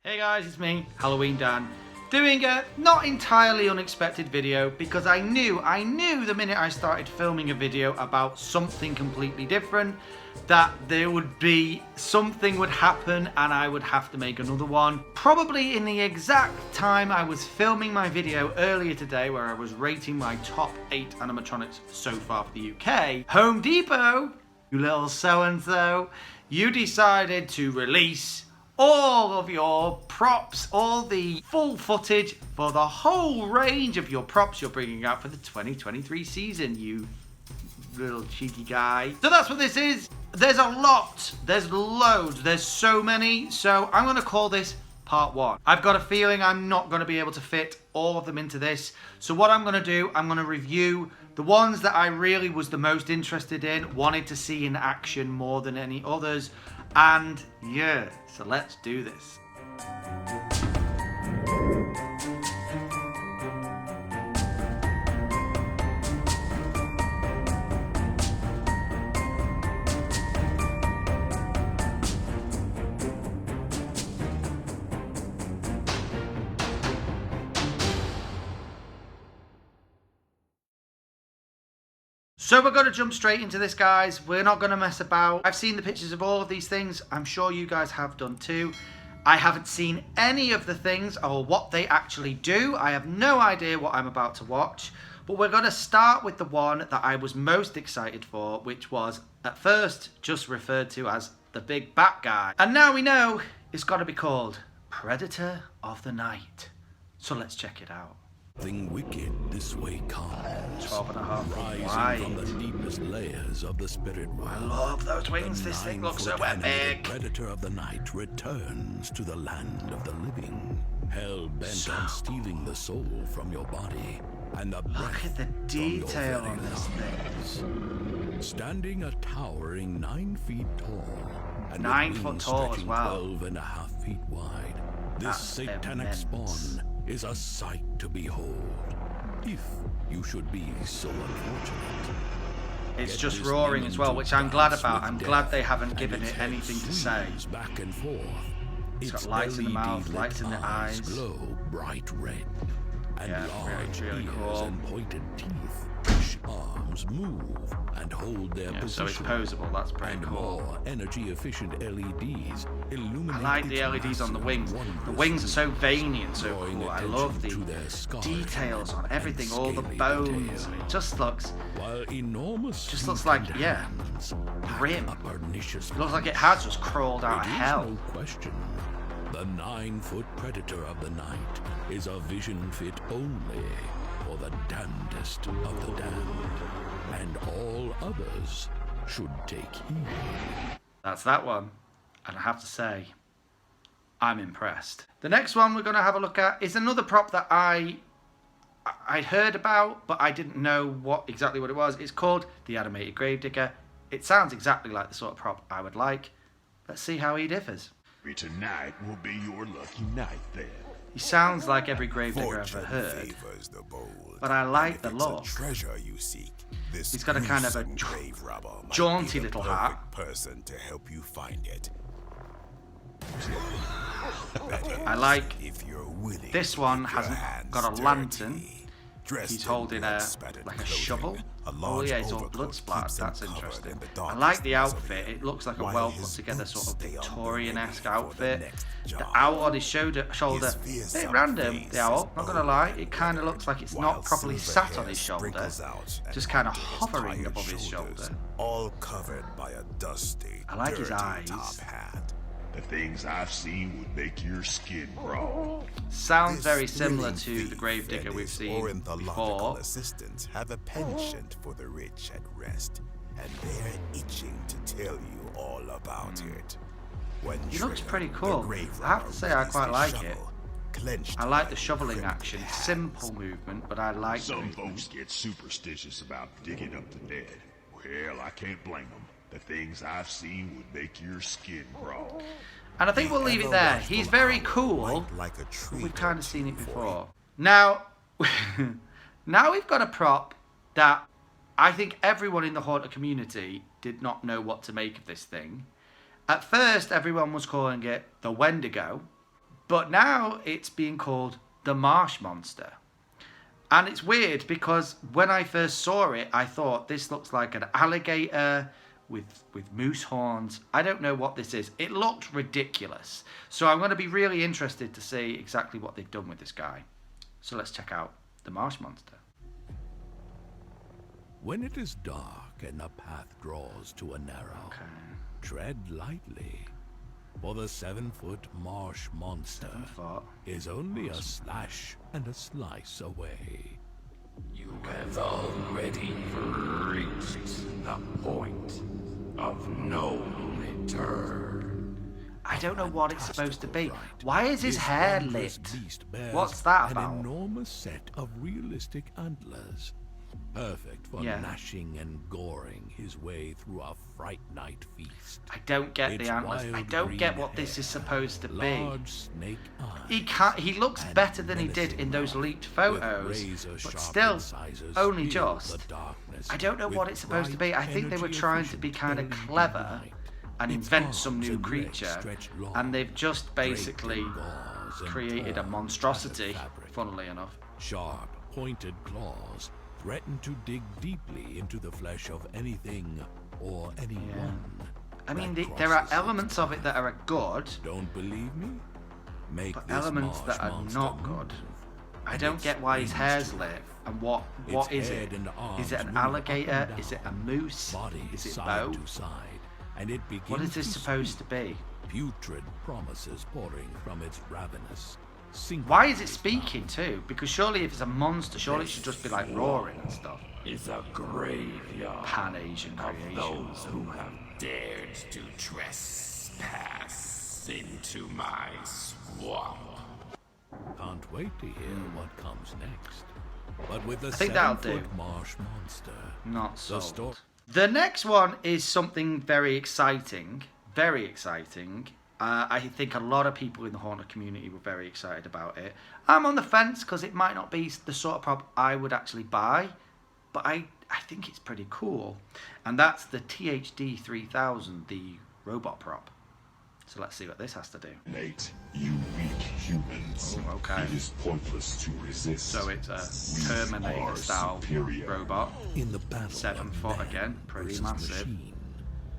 Hey guys, it's me, Halloween Dan, doing a not entirely unexpected video because I knew the minute I started filming a video about something completely different that there would be something would happen and I would have to make another one. Probably in the exact time I was filming my video earlier today where I was rating my top 8 animatronics so far for the UK, Home Depot, you little so-and-so, you decided to release all of your props, all the full footage for the whole range of your props you're bringing out for the 2023 season, you little cheeky guy. So that's what this is. There's a lot, there's loads, there's so many, so I'm gonna call this part 1. I've got a feeling I'm not gonna be able to fit all of them into this, so what I'm gonna do, I'm gonna review the ones that I really was the most interested in, wanted to see in action more than any others, and yeah, so let's do this. So we're going to jump straight into this, guys. We're not going to mess about. I've seen the pictures of all of these things. I'm sure you guys have done too. I haven't seen any of the things or what they actually do. I have no idea what I'm about to watch. But we're going to start with the one that I was most excited for, which was at first just referred to as the big bat guy. And now we know it's got to be called Predator of the Night. So let's check it out. Nothing wicked this way comes, 12.5 rising wide. from the deepest layers of the spirit world. I love those wings. This thing looks so epic. Predator of the Night returns to the land of the living, hell bent on stealing the soul from your body and the breath Look at the detail on this thing. Standing a towering 9 feet tall, and 9 with foot wings tall as stretching well. 12.5 feet wide. This That's satanic immense. spawn is a sight to behold, if you should be so unfortunate. It's Get just this roaring demon as well, to which I'm glad dance about. with I'm death, glad they haven't and given its it head anything to say. swings back and forth. It's got Its lights in the mouth, LED-lit lights in the eyes. glow bright red, and Yeah, large really ears cool. and pointed teeth. Fish arms move and hold their Yeah, so position. it's posable. That's pretty and cool. more energy-efficient LEDs illuminate I like the its LEDs on the massive, wings. The wondrous wings are so feet, veiny and so drawing cool. I attention love the to their scarred details on and everything, all the scaly bones. tail. It just looks While enormous Just looks feet like, and yeah, hands pack grim. a pernicious It looks like it punch. has just crawled out of It is hell. no question. The 9-foot predator of the night is a vision fit only for the damnedest of the damned, and all others should take heed. That's that one. And I have to say, I'm impressed. The next one we're going to have a look at is another prop that I'd heard about, but I didn't know exactly what it was. It's called the animated gravedigger. It sounds exactly like the sort of prop I would like. Let's see how he differs. Tonight will be your lucky night then. He sounds like every gravedigger I've Fortune ever heard. favors the bold, But I like and the if it's look. a treasure you seek, this He's got a kind of a gruesome grave robber might jaunty be the little perfect hat. person to help you find it. I like If you're willing this to one get your hasn't hands got a lantern. dirty. Dressed He's in holding blood-spattered like a clothing, shovel. a Oh large yeah, it's all overcoat blood splat. keeps them That's covered interesting. in the I like darkest the outfit. mausoleum, It looks like a while well his put together boots sort of stay on the Victorian-esque ready for the outfit. next The job. owl on his shoulder, His bit fearsome random. face The owl, is not gonna bold lie, and it kind of weathered, looks like it's while not properly silver sat on hair his shoulder, sprinkles out and just kind of onto his hovering tired above his shoulders, shoulder. all covered by a dusty, I like his dirty eyes. top hat. The things I've seen would make your skin crawl. Sounds This very similar thrilling to the thief gravedigger and we've his seen ornithological before. assistants have a penchant for the rich at rest, and they're itching to tell you all about it. When He looks triggered, pretty the cool. grave I have to robber say I raises quite his like shovel, it. clenched I like by the shoveling crimson action. hands. Simple movement, but I like the Some movement. folks get superstitious about digging up the dead. Well, I can't blame them. The things I've seen would make your skin crawl. And I think we'll leave it there. He's very cool. Like a tree We've kind of seen it for before. Now, now we've got a prop that I think everyone in the haunted community did not know what to make of this thing. At first, everyone was calling it the Wendigo, But now it's being called the Marsh monster. And it's weird because when I first saw it, I thought this looks like an alligator with moose horns. I don't know what this is. It looked ridiculous. So I'm going to be really interested to see exactly what they've done with this guy. So let's check out the Marsh monster. When it is dark and the path draws to a narrow, tread lightly, for the 7-foot marsh monster 7 foot. is only a slash and a slice away. You have already reached the point of no return. I don't know what it's supposed to be. Why is his hair lit? What's that about? An enormous set of realistic antlers, perfect for gnashing and goring his way through a fright night feast. I don't get the antlers. I don't get what this is supposed to be. Large snake eyes, He looks better than he did in those leaked photos, but still, only just. I don't know what it's supposed to be. I think they were trying to be kind of clever and invent some new creature, and they've just basically created a monstrosity, funnily enough. Sharp, pointed claws threaten to dig deeply into the flesh of anything or anyone. I mean, there are elements of it that are good, Don't believe me? Make but this elements marsh that are monster not move, good. I and don't its get why his wings hair's to lit. life. And what Its is head it? and Is it arms an move up alligator? and down, Is it a moose? body Is it side both? to side, and it begins What is this to supposed to speak, be? Putrid promises pouring from its ravenous, sinking Why is it mouth. speaking too? Because surely if it's a monster, surely it should just be like roaring and stuff. Is a graveyard Pan-Asian of creation. those who have dared to trespass into my swamp. Can't wait to hear what comes next. But with the think that'll 7-foot do. marsh monster, Not the sto- sold. The next one is something very exciting. Very exciting. I think a lot of people in the haunted community were very excited about it. I'm on the fence because it might not be the sort of prop I would actually buy, but I think it's pretty cool. And that's the THD 3000, the robot prop. So let's see what this has to do. Nate, you weak humans. Oh, okay. It is pointless to resist. So it's a We Terminator are style superior. robot. in the battle 7 of foot man again, pretty versus massive. machine,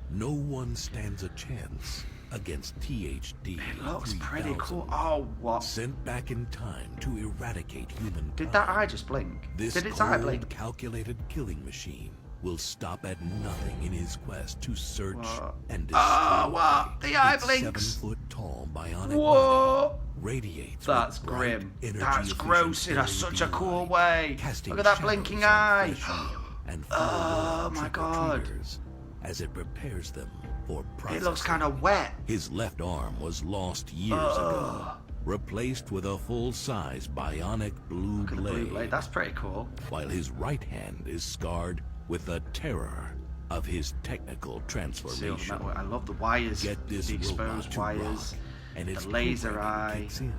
no one stands a chance against THD. It looks pretty 3000. cool. Oh, what? Sent back in time to eradicate humankind. Did that eye just blink? This Did its eye cold, blink? calculated killing machine will stop at nothing in his quest to search What? and destroy. Oh, what? The eye its blinks. 7-foot-tall bionic body Whoa! radiates. That's with bright, grim. energy That's efficient gross in LED such a cool light, way. casting Look at that shadows blinking on eye. flesh and Oh my God. trick-or-treaters as it prepares them for processing. It looks kind of wet. His left arm was lost years ago, replaced with a full-size bionic blue Look at the blue blade, blade. That's pretty cool. while his right hand is scarred with the terror of his technical See, transformation. I love the wires, Get this the robot exposed to wires, rock, and its the laser programming eye. kicks in.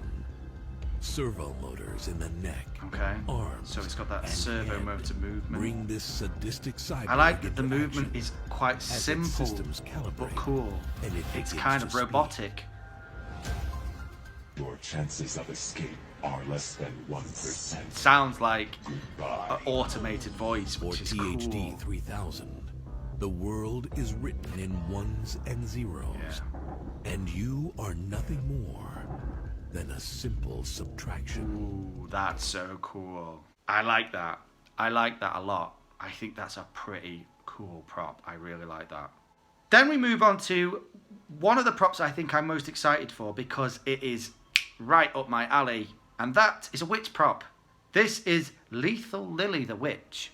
Servo motors in the neck, Okay. arms, So it's got that and servo head motor movement. Bring this sadistic cyborg I like that the into movement action is quite as its simple, systems but calibrate, cool. and it It's begins kind of to speak. robotic. Your chances of escape are less than 1%. Sounds like Goodbye. an automated voice, For which is THD cool. 3000, the world is written in ones and zeros, and you are nothing more than a simple subtraction. Ooh, that's so cool. I like that. I like that a lot. I think that's a pretty cool prop. I really like that. Then we move on to one of the props I think I'm most excited for because it is right up my alley, and that is a witch prop. This is Lethal Lily the Witch.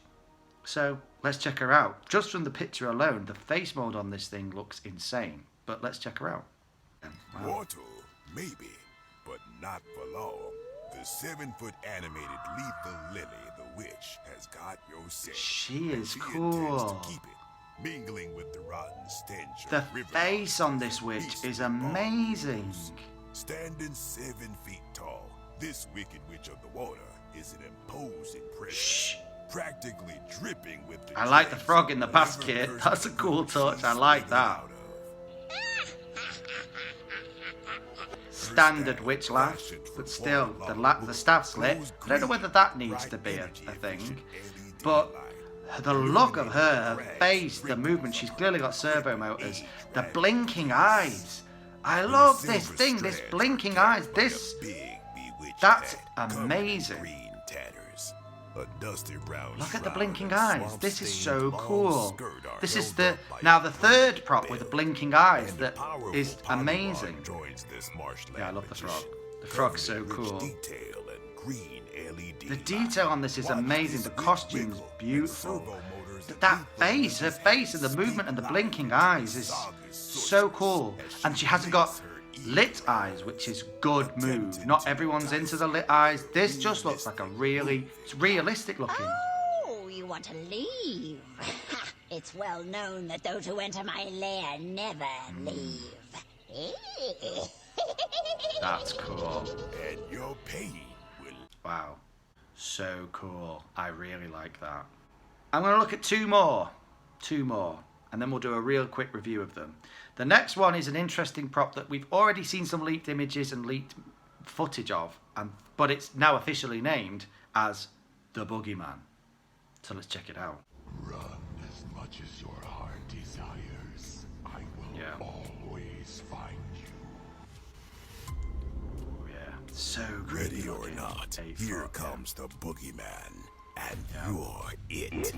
So let's check her out. Just from the picture alone, the face mold on this thing looks insane. But let's check her out. Wow. Mortal, maybe, but not for long. The 7-foot animated Lethal Lily the Witch has got your scent. She and is she cool. intends to keep it, mingling with the rotten stench of The river face on monsters this and witch beastly is amazing. bones. Standing 7 feet tall, this wicked witch of the water is an imposing presence. Shh. Practically dripping with the I like the dregs frog in the of whatever basket. person That's a cool she's touch. I like slithering that. out of. standard witch laugh, but still, the staff slit. I don't know whether that needs to be a thing, but the look of her face, the movement, she's clearly got servo motors, the blinking eyes. I love this thing, this blinking eyes, that's amazing. Look at the blinking eyes. This is so cool. This is now the third prop with the blinking eyes that is amazing. Yeah, I love the frog. The frog's so cool. The detail on this is amazing. The costume's beautiful. That face, her face and the movement and the blinking eyes is so cool. And she hasn't got lit eyes, which is good move. Not everyone's into the lit eyes. This just looks like it's realistic looking. Oh, you want to leave? It's well known that those who enter my lair never leave. That's cool. And your pain will... Wow. So cool. I really like that. I'm going to look at two more, and then we'll do a real quick review of them. The next one is an interesting prop that we've already seen some leaked images and leaked footage of, but it's now officially named as the Boogeyman. So let's check it out. Run as much as your heart desires. I will always find you. Yeah, so Ready creepy or looking. not, 8 here foot, comes the Boogeyman. And you're it.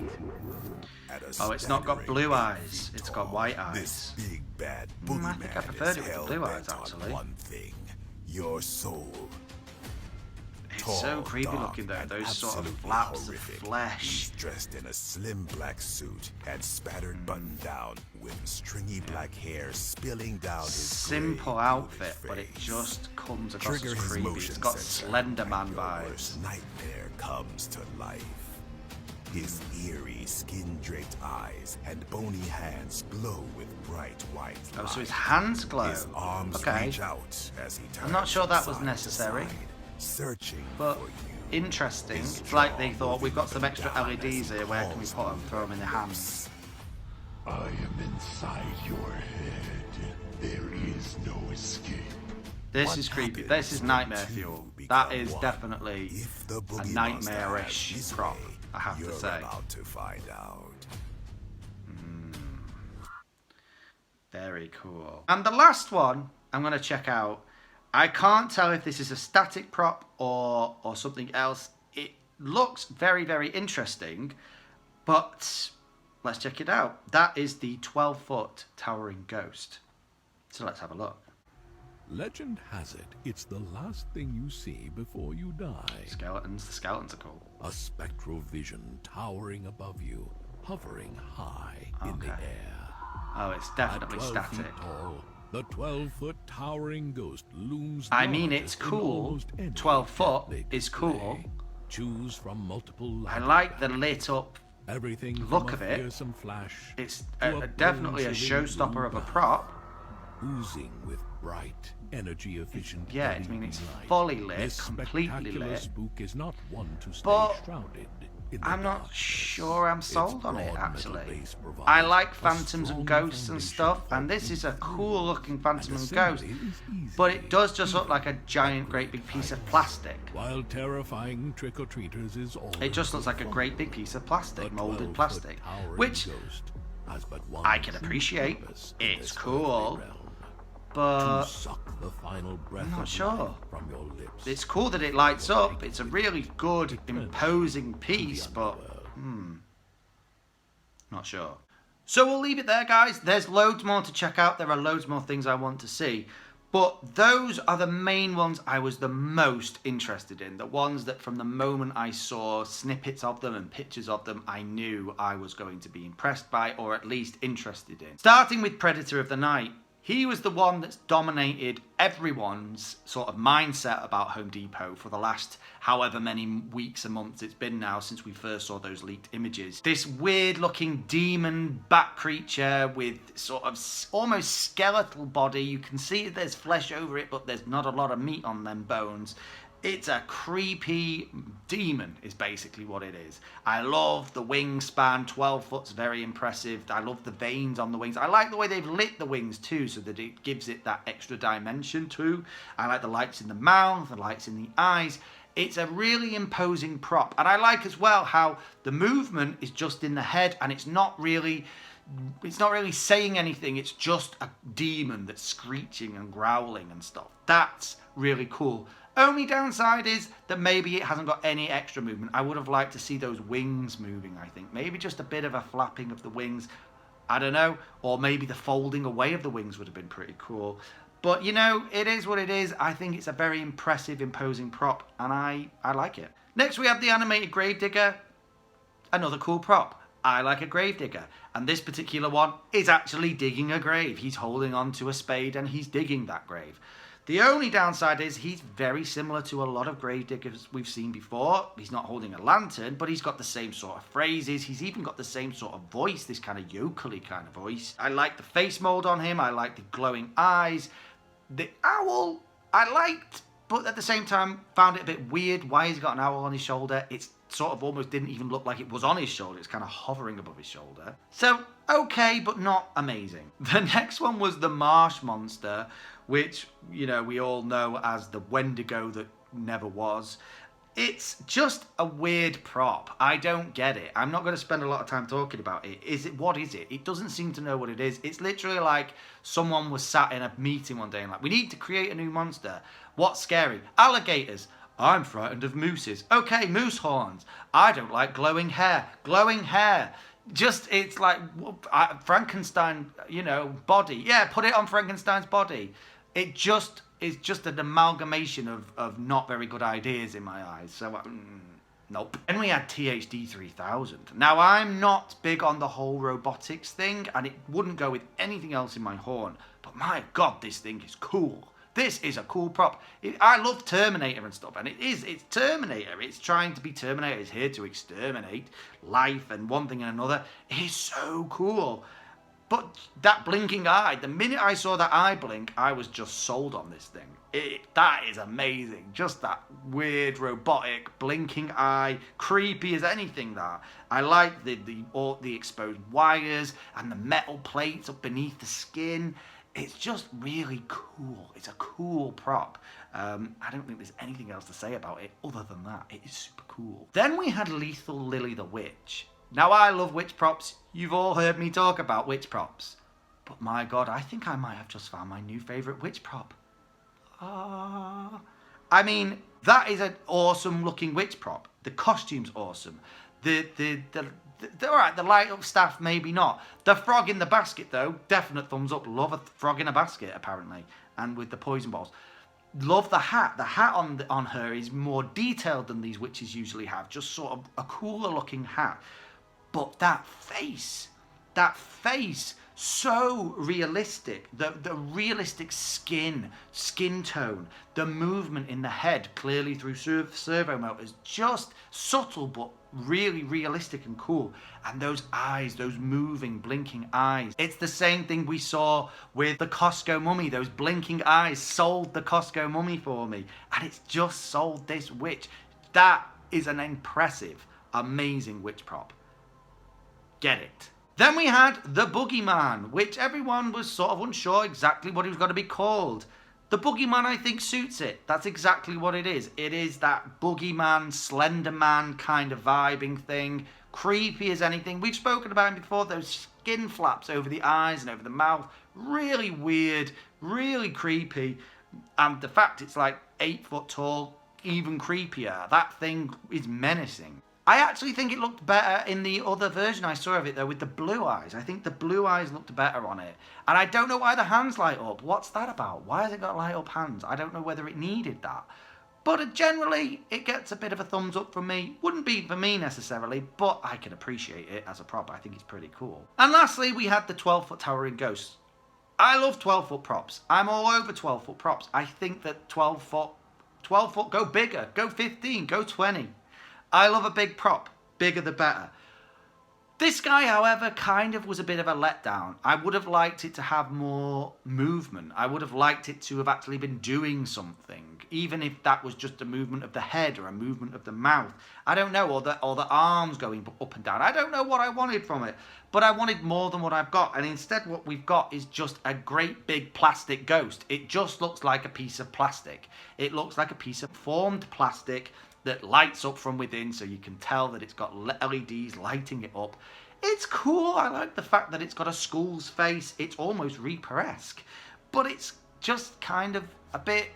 Oh, it's not got blue eyes. It's got white eyes. This big bad I Boogeyman think I preferred it with the blue eyes, is hell-bent on actually. one thing, your soul. It's so creepy looking though. Those sort of flaps of flesh. He's dressed in a slim black suit and spattered button down with stringy black hair spilling down his Simple gray, outfit, booty but it face. just comes across Trigger as his creepy. motion It's got sensor, Slender Man and your vibes. worst nightmare comes to life. His eerie, skin-draped eyes and bony hands glow with bright white light. Oh, so his hands glow. His arms Okay. reach out as he I'm not turns sure that from was side to necessary, side, searching but for you. interesting. It's like they thought, we've got some extra LEDs here, where can we put them? Throw them in the hands. I am inside your head. There is no escape. This What is creepy. happens This is nightmare when two fuel. become That is one? definitely If the a Boogie nightmarish Monster has his prop, way, I have to you're say. about to find out. Very cool. And the last one I'm going to check out. I can't tell if this is a static prop or something else. It looks very, very interesting, but let's check it out. That is the 12-foot towering ghost. So let's have a look. Legend has it, it's the last thing you see before you die. Skeletons. The skeletons are cool. A spectral vision towering above you, hovering high in the Okay. air. Oh, it's At definitely 12 static. feet tall, the 12-foot towering ghost looms I mean, large it's in cool. almost any 12 foot deathly is cool. display. Choose from multiple I light like the patterns. lit up. Everything look from of a it. fearsome flash It's to a definitely a bone-chilling showstopper of a blue prop. oozing with bright, energy-efficient Yeah, I LED mean, it's light. fully lit, This completely spectacular lit. spook is not one to stay But shrouded in the I'm not darkness. sure I'm Its sold on it, broad actually. metal base provides I like a phantoms strong and ghosts and foundation stuff, for and this is a building cool looking phantom and ghost. assembly is easy, But it does just look like a giant, great big piece of plastic. While terrifying trick-or-treaters is all It just looks like a great big piece of plastic, molded plastic, which I can appreciate. It's cool, but the final breath I'm not of sure. life from your lips. it's cool that it lights up. It's a really good, imposing piece, but not sure. So we'll leave it there, guys. There's loads more to check out. There are loads more things I want to see. But those are the main ones I was the most interested in. The ones that from the moment I saw snippets of them and pictures of them, I knew I was going to be impressed by, or at least interested in. Starting with Predator of the Night. He was the one that's dominated everyone's sort of mindset about Home Depot for the last however many weeks and months it's been now since we first saw those leaked images. This weird looking demon bat creature with sort of almost skeletal body. You can see there's flesh over it, but there's not a lot of meat on them bones. It's a creepy demon is basically what it is. I love the wingspan, 12 foot's very impressive. I love the veins on the wings. I like the way they've lit the wings too, so that it gives it that extra dimension too. I like the lights in the mouth, the lights in the eyes. It's a really imposing prop. And I like as well how the movement is just in the head, and it's not really saying anything. It's just a demon that's screeching and growling and stuff. That's really cool. Only downside is that maybe it hasn't got any extra movement. I would have liked to see those wings moving, I think. Maybe just a bit of a flapping of the wings. I don't know. Or maybe the folding away of the wings would have been pretty cool. But, you know, it is what it is. I think it's a very impressive, imposing prop, and I like it. Next, we have the animated gravedigger. Another cool prop. I like a gravedigger. And this particular one is actually digging a grave. He's holding onto a spade and he's digging that grave. The only downside is he's very similar to a lot of gravediggers we've seen before. He's not holding a lantern, but he's got the same sort of phrases. He's even got the same sort of voice, this kind of yokel-y kind of voice. I like the face mold on him. I like the glowing eyes. The owl, I liked, but at the same time found it a bit weird. Why has he got an owl on his shoulder? It's sort of almost didn't even look like it was on his shoulder. It's kind of hovering above his shoulder. So, okay, but not amazing. The next one was the Marsh monster, which, you know, we all know as the Wendigo that never was. It's just a weird prop. I don't get it. I'm not going to spend a lot of time talking about it. What is it? It doesn't seem to know what it is. It's literally like someone was sat in a meeting one day and like, we need to create a new monster. What's scary? Alligators. I'm frightened of mooses. Okay, moose horns. I don't like glowing hair. Glowing hair. Just, it's like Frankenstein, you know, body. Yeah, put it on Frankenstein's body. It just is just an amalgamation of not very good ideas in my eyes. So, nope. Then we had THD 3000. Now, I'm not big on the whole robotics thing, and it wouldn't go with anything else in my horn. But my God, this thing is cool. This is a cool prop. I love Terminator and stuff, and it's Terminator. It's trying to be Terminator. It's here to exterminate life and one thing and another. It is so cool. But that blinking eye, the minute I saw that eye blink, I was just sold on this thing. That is amazing. Just that weird, robotic, blinking eye, creepy as anything that. I like the exposed wires and the metal plates up beneath the skin. It's just really cool. It's a cool prop. I don't think there's anything else to say about it other than that. It is super cool. Then we had Lethal Lily the Witch. Now, I love witch props. You've all heard me talk about witch props. But my God, I think I might have just found my new favourite witch prop. I mean, that is an awesome looking witch prop. The costume's awesome. All right, the light up staff, maybe not. The frog in the basket, though, definite thumbs up. Love a frog in a basket, apparently. And with the poison balls. Love the hat. The hat on her is more detailed than these witches usually have. Just sort of a cooler looking hat. But that face, so realistic. The realistic skin tone, the movement in the head, clearly through servo motors, just subtle but really realistic and cool. And those eyes, those moving, blinking eyes. It's the same thing we saw with the Costco mummy. Those blinking eyes sold the Costco mummy for me. And it's just sold this witch. That is an impressive, amazing witch prop. Get it. Then we had the boogeyman, which everyone was sort of unsure exactly what he was going to be called. The boogeyman, I think, suits it. That's exactly what it is. It is that boogeyman, Slender Man kind of vibing thing. Creepy as anything. We've spoken about him before. Those skin flaps over the eyes and over the mouth. Really weird. Really creepy. And the fact it's like 8 foot tall, even creepier. That thing is menacing. I actually think it looked better in the other version I saw of it, though, with the blue eyes. I think the blue eyes looked better on it. And I don't know why the hands light up. What's that about? Why has it got light up hands? I don't know whether it needed that. But generally, it gets a bit of a thumbs up from me. Wouldn't be for me necessarily, but I can appreciate it as a prop. I think it's pretty cool. And lastly, we had the 12-foot towering ghost. I love 12-foot props. I'm all over 12-foot props. I think that 12 foot, go bigger, go 15, go 20. I love a big prop. Bigger the better. This guy, however, kind of was a bit of a letdown. I would have liked it to have more movement. I would have liked it to have actually been doing something, even if that was just a movement of the head or a movement of the mouth. I don't know, or the arms going up and down. I don't know what I wanted from it, but I wanted more than what I've got. And instead what we've got is just a great big plastic ghost. It just looks like a piece of plastic. It looks like a piece of formed plastic that lights up from within, so you can tell that it's got LEDs lighting it up. It's cool. I like the fact that it's got a school's face. It's almost Reaper-esque, but it's just kind of a bit,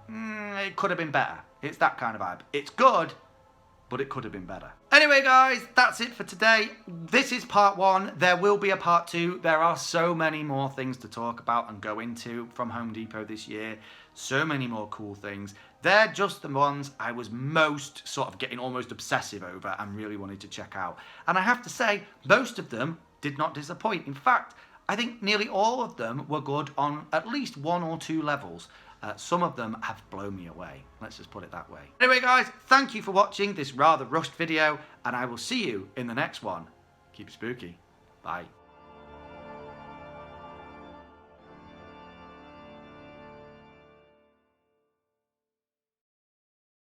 it could have been better. It's that kind of vibe. It's good, but it could have been better. Anyway, guys, that's it for today. This is part 1. There will be a part 2. There are so many more things to talk about and go into from Home Depot this year. So many more cool things. They're just the ones I was most sort of getting almost obsessive over and really wanted to check out. And I have to say, most of them did not disappoint. In fact, I think nearly all of them were good on at least 1 or 2 levels. Some of them have blown me away. Let's just put it that way. Anyway, guys, thank you for watching this rather rushed video, and I will see you in the next one. Keep it spooky. Bye.